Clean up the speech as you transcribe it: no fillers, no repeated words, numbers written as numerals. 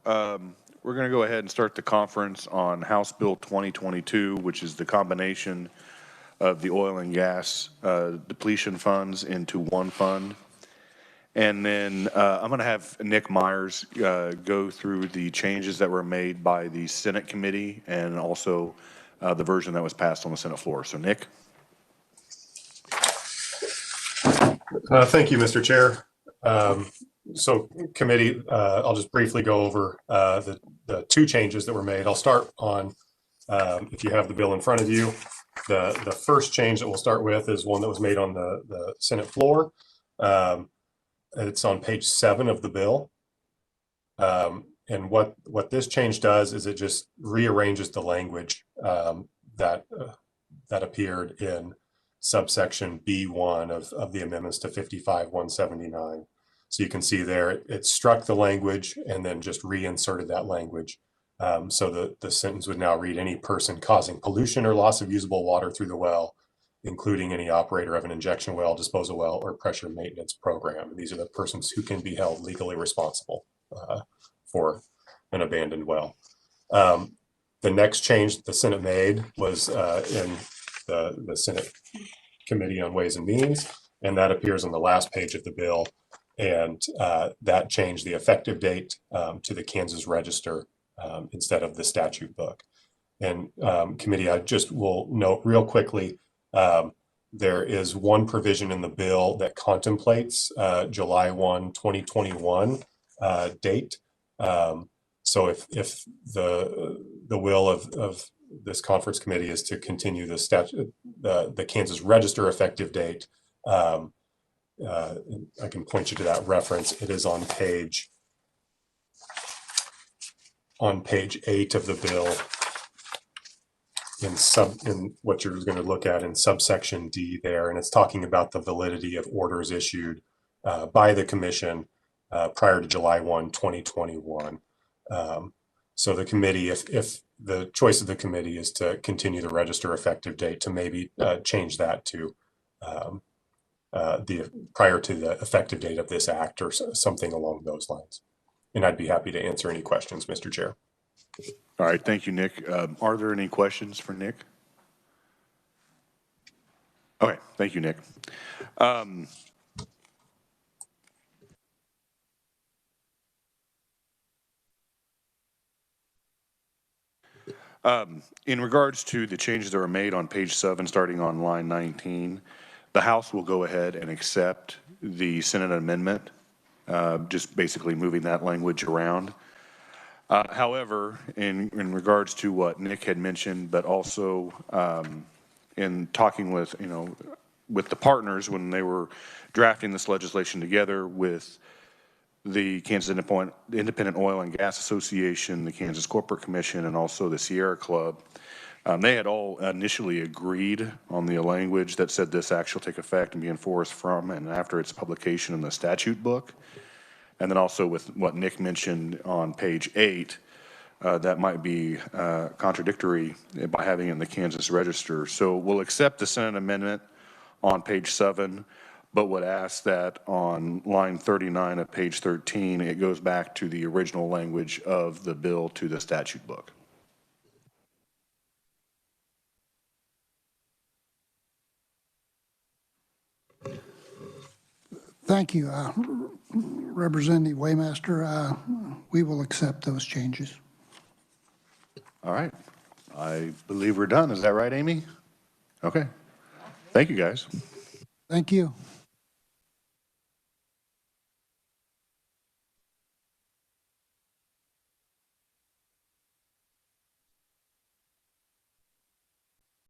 We're going to go ahead and start the conference on House Bill 2022, which is the combination of the oil and gas depletion funds into one fund. And then I'm going to have Nick Myers go through the changes that were made by the Senate committee and also the version that was passed on the Senate floor. So, Nick. Thank you, Mr. Chair. So committee, I'll just briefly go over the two changes that were made. I'll start on, if you have the bill in front of you, the first change that we'll start with is one that was made on the Senate floor. It's on page 7 of the bill. And what this change does is it just rearranges the language that appeared in subsection B1 of the amendments to 55-179. So you can see there, it struck the language and then just reinserted that language. So the sentence would now read, any person causing pollution or loss of usable water through the well, including any operator of an injection well, disposal well, or pressure maintenance program. And these are the persons who can be held legally responsible for an abandoned well. The next change the Senate made was in the Senate Committee on Ways and Means, and that appears on the last page of the bill. And that changed the effective date to the Kansas Register instead of the statute book. And committee, I just will note real quickly, there is one provision in the bill that contemplates July 1, 2021 date. So if the will of this conference committee is to continue the statute, the Kansas Register effective date, I can point you to that reference. It is on page 8 of the bill in what you're going to look at in subsection D there, and it's talking about the validity of orders issued by the commission prior to July 1, 2021. So the committee, if the choice of the committee is to continue the register effective date, to maybe change that to the prior to the effective date of this act or something along those lines. And I'd be happy to answer any questions, Mr. Chair. All right, thank you, Nick. Are there any questions for Nick? Okay, thank you, Nick. In regards to the changes that were made on page 7, starting on line 19, the House will go ahead and accept the Senate amendment, just basically moving that language around. However, in regards to what Nick had mentioned, but also in talking with, with the partners when they were drafting this legislation together with the Kansas Independent Oil and Gas Association, the Kansas Corporate Commission, and also the Sierra Club, they had all initially agreed on the language that said this act shall take effect and be enforced from and after its publication in the statute book. And then also with what Nick mentioned on page 8, that might be contradictory by having it in the Kansas Register. So we'll accept the Senate amendment on page 7, but would ask that on line 39 of page 13, it goes back to the original language of the bill to the statute book. Thank you, Representative Waymaster. We will accept those changes. All right. I believe we're done. Is that right, Amy? Okay. Thank you, guys. Thank you.